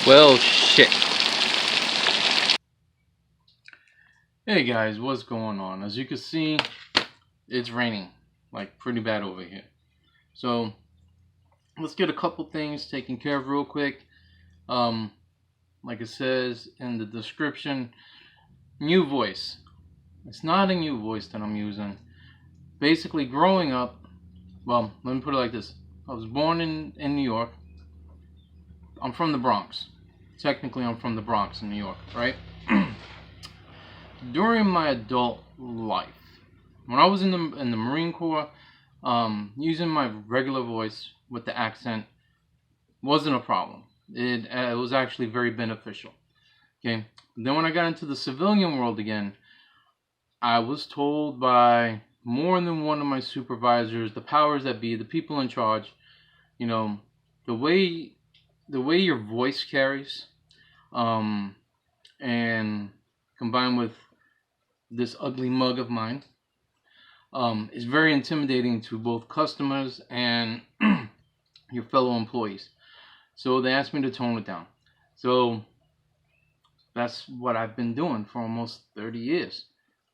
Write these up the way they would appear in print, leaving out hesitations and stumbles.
Well, shit. Hey guys, what's going on? As you can see, it's raining, like pretty bad over here. So let's get a couple things taken care of real quick. Like it says in the description, new voice. It's not a new voice that I'm using. Basically, growing up, well, let me put it like this. I was born in New York. I'm from the Bronx. Technically, I'm from the Bronx in New York, right? During my adult life, when I was in the Marine Corps, using my regular voice with the accent wasn't a problem. It was actually very beneficial. Okay. Then when I got into the civilian world again, I was told by more than one of my supervisors, the powers that be, the people in charge, you know, the way your voice carries, and combined with this ugly mug of mine, is very intimidating to both customers and your fellow employees. So they asked me to tone it down. So that's what I've been doing for almost 30 years.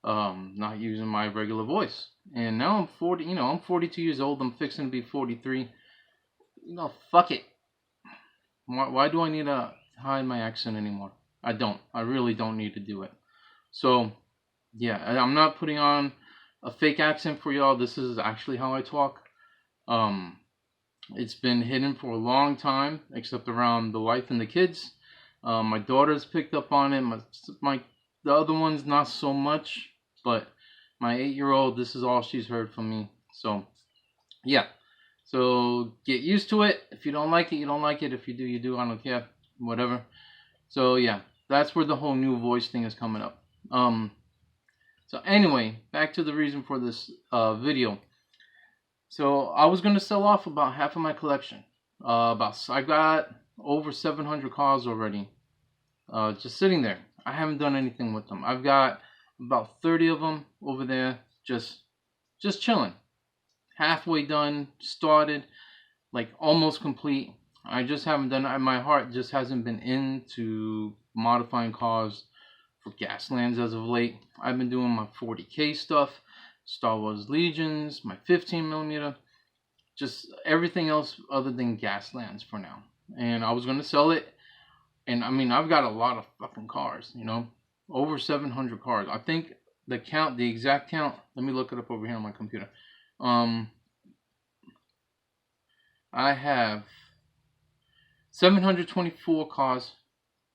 Not using my regular voice. And now I'm 40, I'm 42 years old. I'm fixing to be 43. Fuck it. Why do I need to hide my accent anymore? I don't. I really don't need to do it. So, yeah, I'm not putting on a fake accent for y'all. This is actually how I talk. It's been hidden for a long time, except around the wife and the kids. My daughter's picked up on it. The other ones not so much, but my 8-year-old, this is all she's heard from me. So, yeah. So get used to it. If you don't like it, you don't like it. If you do, you do. I don't care. Whatever. So yeah, that's where the whole new voice thing is coming up. So anyway, back to the reason for this video. So I was gonna sell off about half of my collection. I got over 700 cars already, just sitting there. I haven't done anything with them. I've got about 30 of them over there, just chilling. Halfway done, started, like almost complete. I just haven't done it. My heart just hasn't been into modifying cars for Gaslands as of late. I've been doing my 40K stuff, Star Wars Legions, my 15mm, just everything else other than Gaslands for now. And I was going to sell it. And I mean, I've got a lot of fucking cars, over 700 cars. I think the exact count, let me look it up over here on my computer. I have 724 cars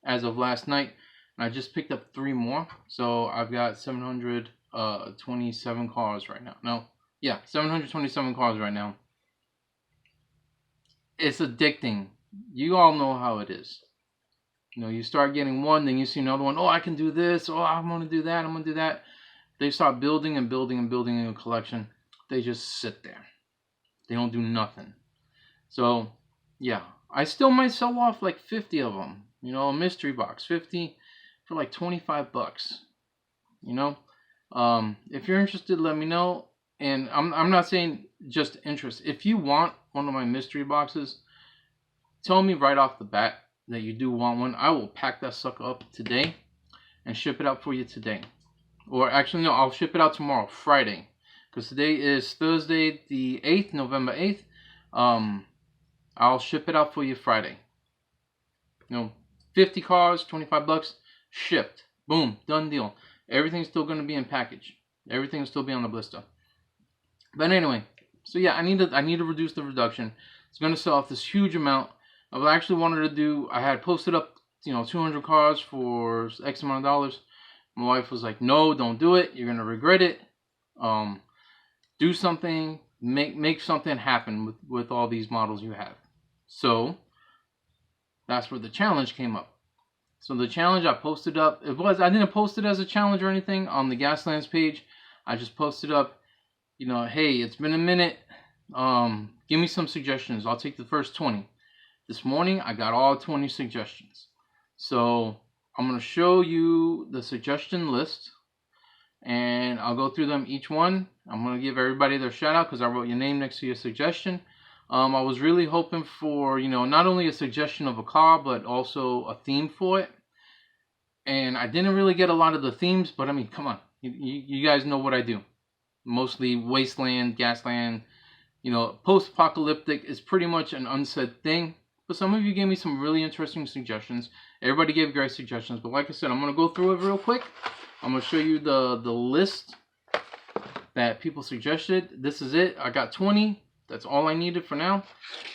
as of last night, and I just picked up 3 more, so I've got 727 cars right now. No, yeah, 727 cars right now. It's addicting. You all know how it is. You start getting one, then you see another one. Oh, I can do this. Oh, I'm going to do that. I'm going to do that. They start building and building and building a collection. They just sit there. They don't do nothing. So, yeah, I still might sell off like 50 of them. A mystery box, 50 for like 25 bucks. If you're interested, let me know. And I'm not saying just interest. If you want one of my mystery boxes, tell me right off the bat that you do want one. I will pack that sucker up today and ship it out for you today. Or actually, no, I'll ship it out tomorrow, Friday. Because today is Thursday, the 8th, November 8th. I'll ship it out for you Friday. 50 cars, 25 bucks, shipped. Boom, done deal. Everything's still going to be in package. Everything will still be on the blister. But anyway, so yeah, I need to reduce the reduction. It's going to sell off this huge amount. I actually wanted to do, I had posted up, 200 cars for X amount of dollars. My wife was like, no, don't do it. You're going to regret it. Do something, make something happen with all these models you have. So that's where the challenge came up. So the challenge I posted up, I didn't post it as a challenge or anything on the Gaslands page. I just posted up, hey, it's been a minute. Give me some suggestions. I'll take the first 20. This morning I got all 20 suggestions. So I'm going to show you the suggestion list, and I'll go through them each one. I'm going to give everybody their shout out because I wrote your name next to your suggestion. I was really hoping for, not only a suggestion of a car, but also a theme for it. And I didn't really get a lot of the themes, but I mean, come on. You guys know what I do. Mostly wasteland, gasland, post-apocalyptic is pretty much an unsaid thing. But some of you gave me some really interesting suggestions. Everybody gave great suggestions. But like I said, I'm going to go through it real quick. I'm going to show you the list that people suggested. This is it. I got 20. That's all I needed for now.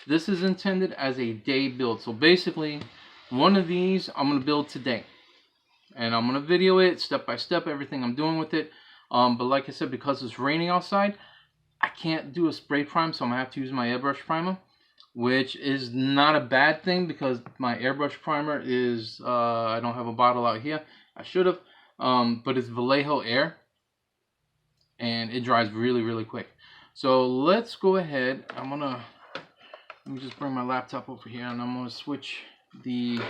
This is intended as a day build. So basically, one of these I'm going to build today. And I'm going to video it step by step, everything I'm doing with it. But like I said, because it's raining outside, I can't do a spray prime, so I'm going to have to use my airbrush primer, which is not a bad thing because my airbrush primer is, I don't have a bottle out here. I should have, but it's Vallejo Air, and it dries really, really quick. So let's go ahead. Let me just bring my laptop over here, and I'm going to switch the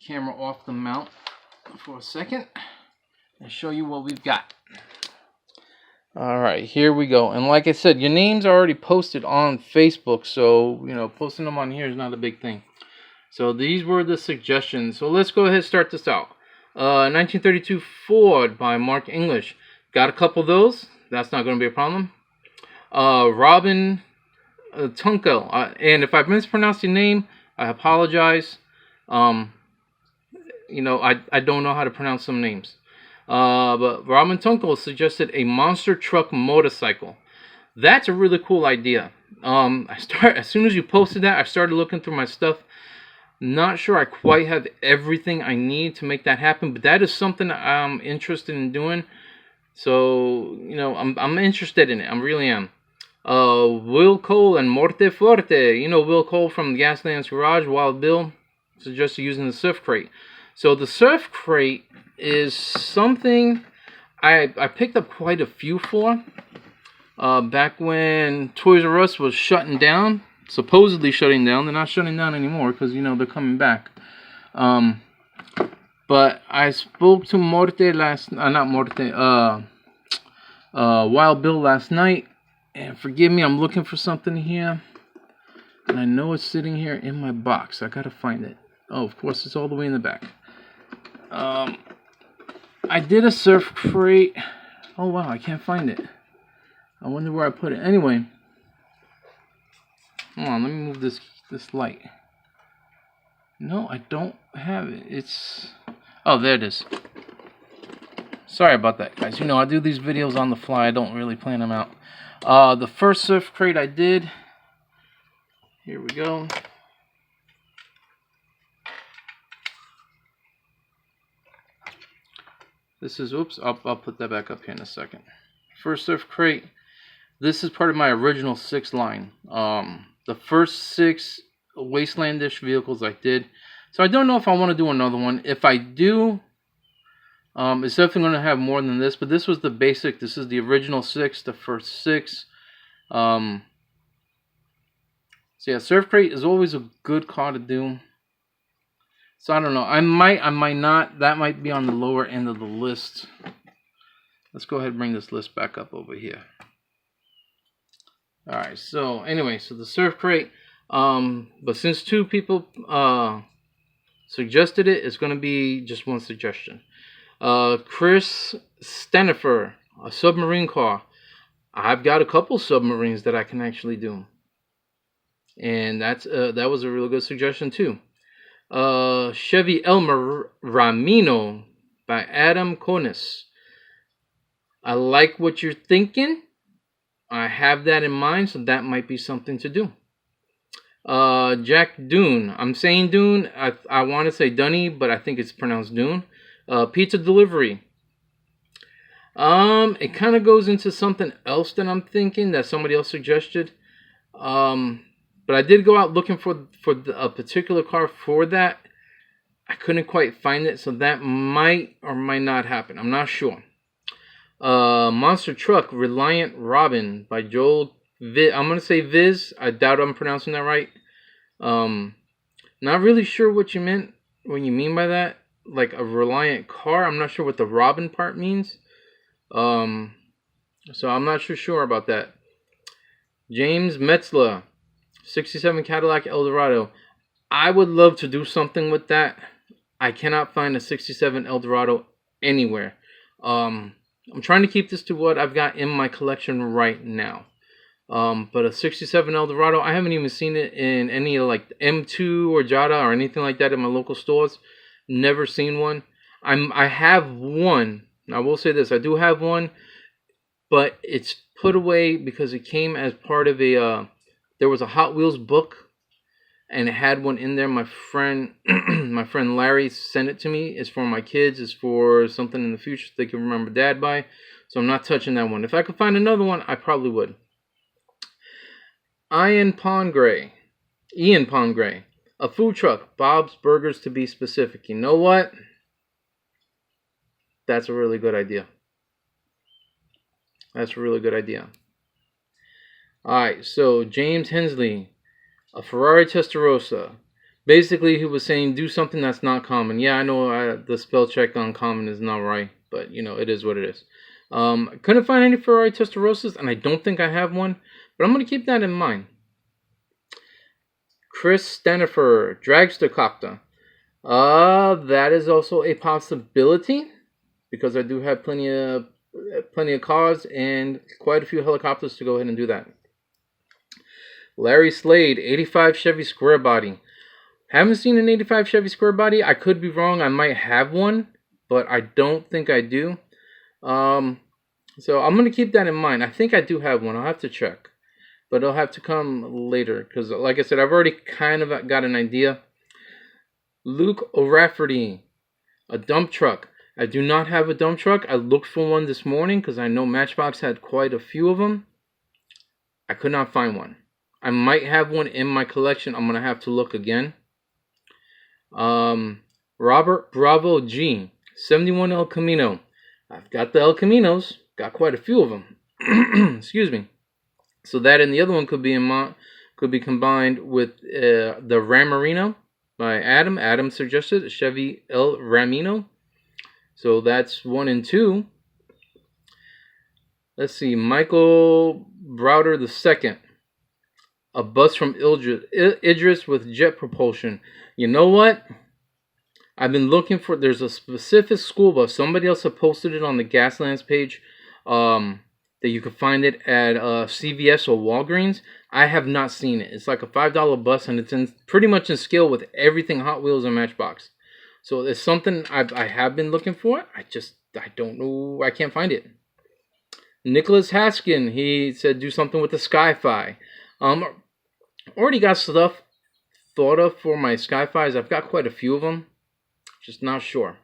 camera off the mount for a second and show you what we've got. Alright, here we go. And like I said, your names are already posted on Facebook, so posting them on here is not a big thing. So these were the suggestions. So let's go ahead and start this out. 1932 Ford by Mark English. Got a couple of those. That's not going to be a problem. Robin Tunkel. And if I've mispronounced your name, I apologize. I don't know how to pronounce some names. But Robin Tunkel suggested a monster truck motorcycle. That's a really cool idea. As soon as you posted that, I started looking through my stuff. Not sure I quite have everything I need to make that happen, but that is something I'm interested in doing. So, I'm interested in it. I really am. Will Cole and Morte Forte. Will Cole from Gaslands Garage, Wild Bill, suggested using the surf crate. So the surf crate is something I picked up quite a few for. Back when Toys R Us was shutting down, supposedly shutting down. They're not shutting down anymore because, they're coming back. But I spoke to Wild Bill last night. And forgive me, I'm looking for something here. And I know it's sitting here in my box. I gotta find it. Oh, of course, it's all the way in the back. I did a surf crate. Oh, wow, I can't find it. I wonder where I put it. Anyway. Hold on, let me move this light. No, I don't have it. It's... Oh, there it is. Sorry about that, guys. I do these videos on the fly. I don't really plan them out. The first surf crate I did. Here we go. This is, oops, I'll put that back up here in a second. First surf crate. This is part of my original 6 line. The first 6 Wastelandish vehicles I did. So I don't know if I want to do another one. If I do, it's definitely going to have more than this. But this was the basic. This is the original 6, the first 6. So yeah, surf crate is always a good car to do. So I don't know. I might not. That might be on the lower end of the list. Let's go ahead and bring this list back up over here. Alright, so anyway, so the surf crate. But since 2 people suggested it, it's going to be just one suggestion. Chris Stenifer, a submarine car. I've got a couple submarines that I can actually do. And that was a really good suggestion too. Chevy El Ramino by Adam Conis. I like what you're thinking. I have that in mind, so that might be something to do. Jack Dune. I'm saying Dune. I want to say Dunny, but I think it's pronounced Dune. Pizza delivery. It kind of goes into something else that I'm thinking that somebody else suggested. But I did go out looking for a particular car for that. I couldn't quite find it, so that might or might not happen. I'm not sure. Monster Truck, Reliant Robin by Joel Viz. I'm going to say Viz. I doubt I'm pronouncing that right. Not really sure what you mean by that. Like a Reliant car. I'm not sure what the Robin part means. So I'm not sure about that. James Metzler. '67 Cadillac Eldorado. I would love to do something with that. I cannot find a '67 Eldorado anywhere. I'm trying to keep this to what I've got in my collection right now. But a '67 Eldorado, I haven't even seen it in any like M2 or Jada or anything like that in my local stores. Never seen one. I have one. I will say this: I do have one, but it's put away because it came as part of a. There was a Hot Wheels book, and it had one in there. My friend, my friend Larry sent it to me. It's for my kids. It's for something in the future they can remember Dad by. So I'm not touching that one. If I could find another one, I probably would. Ian Pongray, a food truck, Bob's Burgers to be specific. You know what? That's a really good idea. That's a really good idea. Alright, so James Hensley, a Ferrari Testarossa. Basically, he was saying do something that's not common. Yeah, I know the spell check on common is not right, but you know, it is what it is. I couldn't find any Ferrari Testarossas, and I don't think I have one, but I'm going to keep that in mind. Chris Stanifer, Dragster Copter. That is also a possibility, because I do have plenty of cars and quite a few helicopters to go ahead and do that. Larry Slade, 85 Chevy Square Body. Haven't seen an 85 Chevy Square Body. I could be wrong. I might have one, but I don't think I do. So I'm going to keep that in mind. I think I do have one. I'll have to check. But it'll have to come later, because like I said, I've already kind of got an idea. Luke O'Rafferty, a dump truck. I do not have a dump truck. I looked for one this morning because I know Matchbox had quite a few of them. I could not find one. I might have one in my collection. I'm going to have to look again. Robert Bravo G, 71 El Camino. I've got the El Caminos. Got quite a few of them. Excuse me. So that and the other one could be combined with the Ramarino by Adam. Adam suggested a Chevy El Ramino. So that's 1 and 2. Let's see. Michael Browder II. A bus from Idris with jet propulsion. You know what? I've been looking for... There's a specific school bus. Somebody else had posted it on the Gaslands page. That you could find it at CVS or Walgreens. I have not seen it. It's like a $5 bus, and it's pretty much in scale with everything Hot Wheels and Matchbox. So it's something I have been looking for. I don't know. I can't find it. Nicholas Haskin, he said do something with the Sky-Fi. Already got stuff thought of for my Sky-Fis. I've got quite a few of them. Just not sure.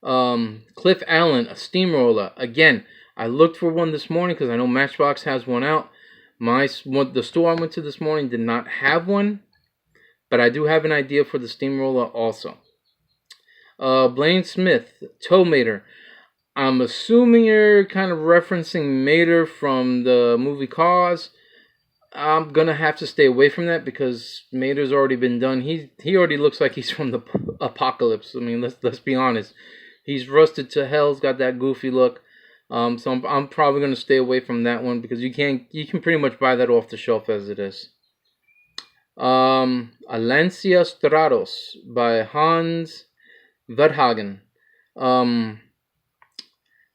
Cliff Allen, a steamroller. Again, I looked for one this morning because I know Matchbox has one out. The store I went to this morning did not have one, but I do have an idea for the steamroller also. Blaine Smith, Tow Mater. I'm assuming you're kind of referencing Mater from the movie Cars. I'm gonna have to stay away from that because Mater's already been done. He already looks like he's from the apocalypse. I mean, let's be honest. He's rusted to hell. He's got that goofy look. So I'm probably gonna stay away from that one because you can pretty much buy that off the shelf as it is. Alancia Stratos by Hans Verhagen.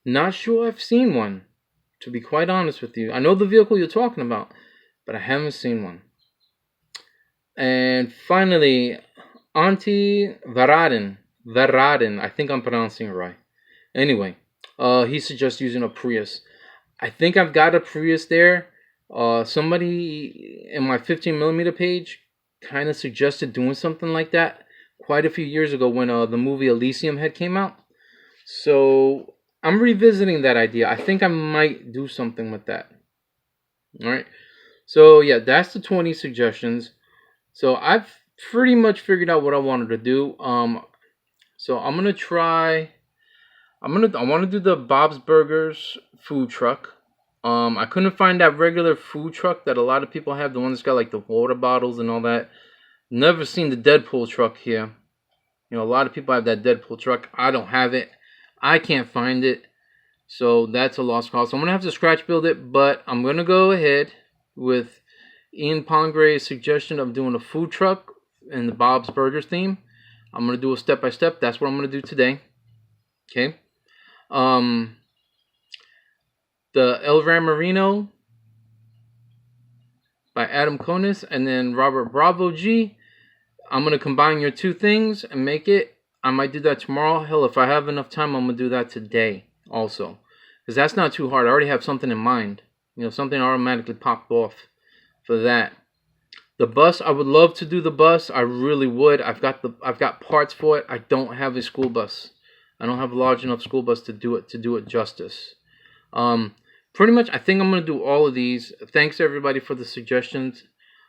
Not sure I've seen one, to be quite honest with you. I know the vehicle you're talking about, but I haven't seen one. And finally, Auntie Varadin. I think I'm pronouncing it right. Anyway, he suggests using a Prius. I think I've got a Prius there. Somebody in my 15mm page kind of suggested doing something like that quite a few years ago when the movie Elysium had came out. So I'm revisiting that idea. I think I might do something with that. Alright. So yeah, that's the 20 suggestions. So I've pretty much figured out what I wanted to do. So I'm gonna try. I want to do the Bob's Burgers food truck. I couldn't find that regular food truck that a lot of people have. The one that's got like the water bottles and all that. Never seen the Deadpool truck here. You know, a lot of people have that Deadpool truck. I don't have it. I can't find it. So that's a lost cause. So I'm going to have to scratch build it. But I'm going to go ahead with Ian Pongray's suggestion of doing a food truck in the Bob's Burgers theme. I'm going to do a step-by-step. That's what I'm going to do today. Okay. The El Ramarino by Adam Konis and then Robert Bravo G. I'm going to combine your two things and make it. I might do that tomorrow. Hell, if I have enough time, I'm going to do that today also. Because that's not too hard. I already have something in mind. Something automatically popped off for that. The bus, I would love to do the bus. I really would. I've got parts for it. I don't have a school bus. I don't have a large enough school bus to do it justice. Pretty much, I think I'm going to do all of these. Thanks everybody for the suggestions.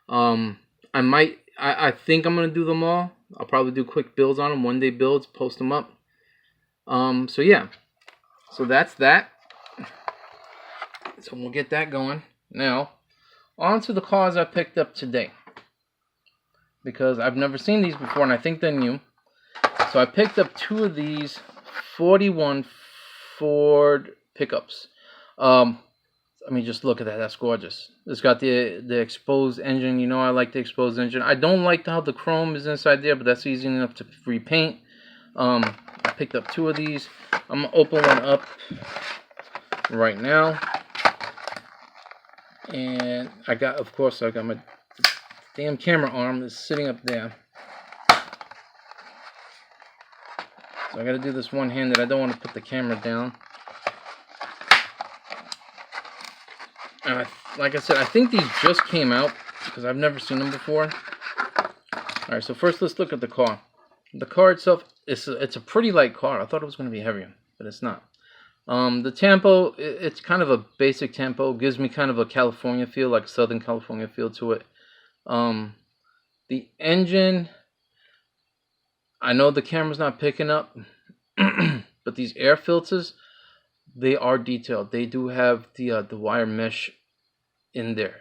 I think I'm going to do them all. I'll probably do quick builds on them, one-day builds, post them up. So yeah. So that's that. So we'll get that going. Now, on to the cars I picked up today. Because I've never seen these before, and I think they're new. So I picked up two of these 41 Ford pickups. I mean, just look at that. That's gorgeous. It's got the exposed engine. I like the exposed engine. I don't like how the chrome is inside there, but that's easy enough to repaint. I picked up two of these. I'm going to open one up right now. And I got my damn camera arm that's sitting up there. So I got to do this one-handed. I don't want to put the camera down. And like I said, I think these just came out because I've never seen them before. Alright, so first let's look at the car. The car itself, it's a pretty light car. I thought it was going to be heavier, but it's not. The tempo, it's kind of a basic tempo. Gives me kind of a California feel, like Southern California feel to it. The engine, I know the camera's not picking up, but these air filters, they are detailed. They do have the wire mesh in there,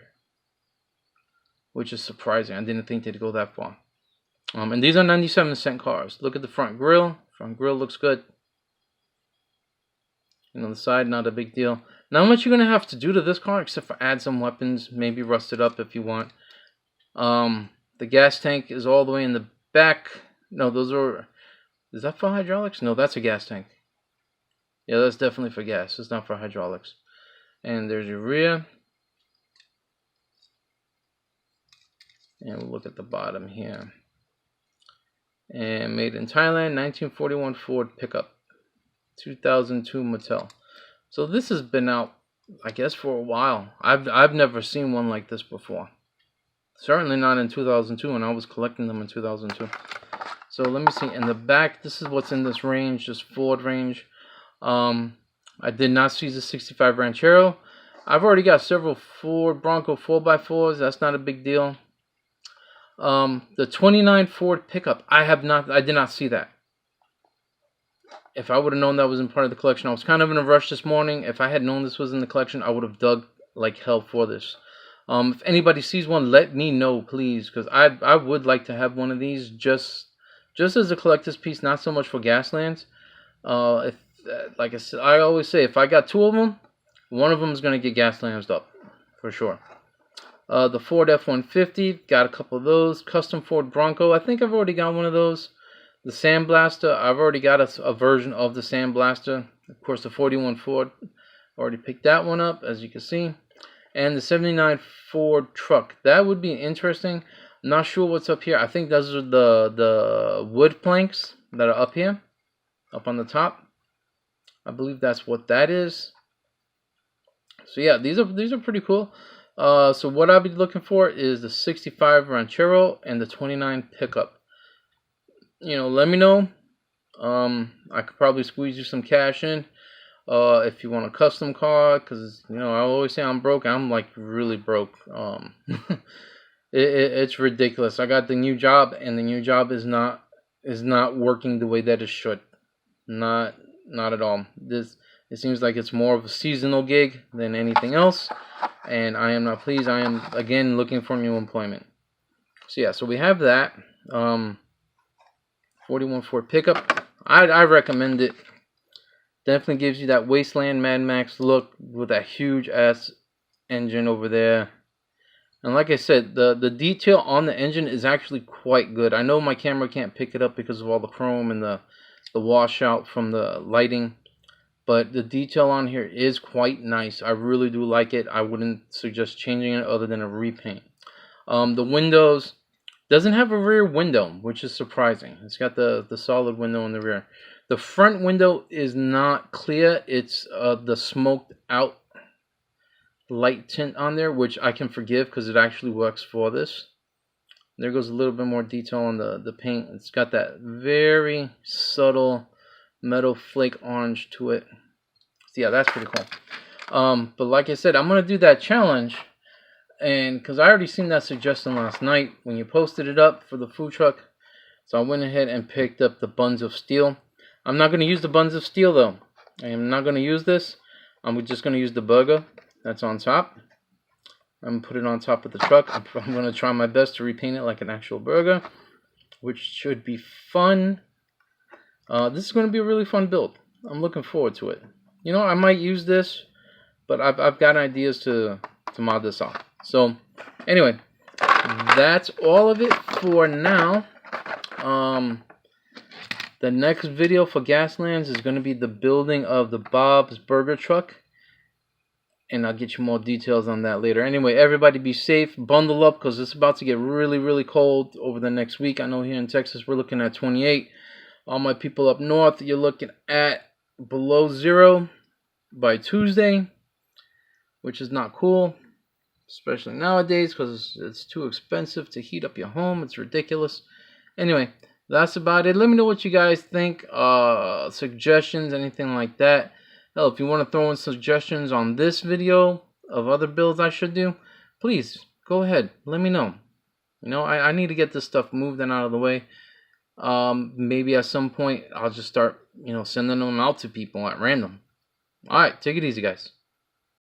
which is surprising. I didn't think they'd go that far. And these are 97-cent cars. Look at the front grille. Front grille looks good. On the side, not a big deal. Not much you're going to have to do to this car except for add some weapons, maybe rust it up if you want. The gas tank is all the way in the back. No, is that for hydraulics? No, that's a gas tank. Yeah, that's definitely for gas. It's not for hydraulics. And there's your rear. And we'll look at the bottom here. And made in Thailand, 1941 Ford pickup. 2002 Mattel. So this has been out, I guess, for a while. I've never seen one like this before. Certainly not in 2002, and I was collecting them in 2002. So let me see. In the back, this is what's in this range, this Ford range. I did not see the 65 Ranchero. I've already got several Ford Bronco 4x4s. That's not a big deal. The 29 Ford pickup, I did not see that. If I would have known that was in part of the collection, I was kind of in a rush this morning. If I had known this was in the collection, I would have dug like hell for this. If anybody sees one, let me know, please, because I would like to have one of these just as a collector's piece, not so much for Gaslands. Like I said, I always say, if I got two of them, one of them is going to get Gaslands up, for sure. The Ford F-150, got a couple of those. Custom Ford Bronco, I think I've already got one of those. The Sandblaster, I've already got a version of the Sandblaster. Of course, the 41 Ford, already picked that one up, as you can see. And the 79 Ford truck. That would be interesting. I'm not sure what's up here. I think those are the wood planks that are up here, up on the top. I believe that's what that is. So yeah, these are pretty cool. So what I'll be looking for is the 65 Ranchero and the 29 pickup. Let me know. I could probably squeeze you some cash in if you want a custom car, because I always say I'm broke. I'm like really broke. It's ridiculous. I got the new job, and the new job is not working the way that it should. Not at all. It seems like it's more of a seasonal gig than anything else, and I am not pleased. I am again looking for new employment. So yeah, so we have that. 41 Ford pickup. I recommend it. Definitely gives you that Wasteland Mad Max look with that huge ass engine over there. And like I said, the detail on the engine is actually quite good. I know my camera can't pick it up because of all the chrome and the washout from the lighting, but the detail on here is quite nice. I really do like it. I wouldn't suggest changing it other than a repaint. The windows doesn't have a rear window, which is surprising. It's got the solid window in the rear. The front window is not clear. It's the smoked out light tint on there, which I can forgive because it actually works for this. There goes a little bit more detail on the paint. It's got that very subtle metal flake orange to it. So yeah, that's pretty cool. But like I said, I'm gonna do that challenge, and because I already seen that suggestion last night when you posted it up for the food truck, so I went ahead and picked up the buns of steel. I'm not gonna use the buns of steel though. I am not gonna use this. I'm just gonna use the burger that's on top. I'm gonna put it on top of the truck. I'm gonna try my best to repaint it like an actual burger, which should be fun. This is gonna be a really fun build. I'm looking forward to it. You know, I might use this, but I've got ideas to mod this off. So anyway, that's all of it for now. The next video for Gaslands is going to be the building of the Bob's Burger Truck, and I'll get you more details on that later. Anyway, everybody be safe, bundle up, because it's about to get really, really cold over the next week. I know here in Texas we're looking at 28. All my people up north, you're looking at below 0 by Tuesday, which is not cool, especially nowadays because it's too expensive to heat up your home. It's ridiculous. Anyway, that's about it. Let me know what you guys think, suggestions, anything like that. Hell, if you want to throw in suggestions on this video of other builds I should do, please go ahead, let me know. You know, I need to get this stuff moved and out of the way. Maybe at some point I'll just start, you know, sending them out to people at random. Alright, take it easy, guys.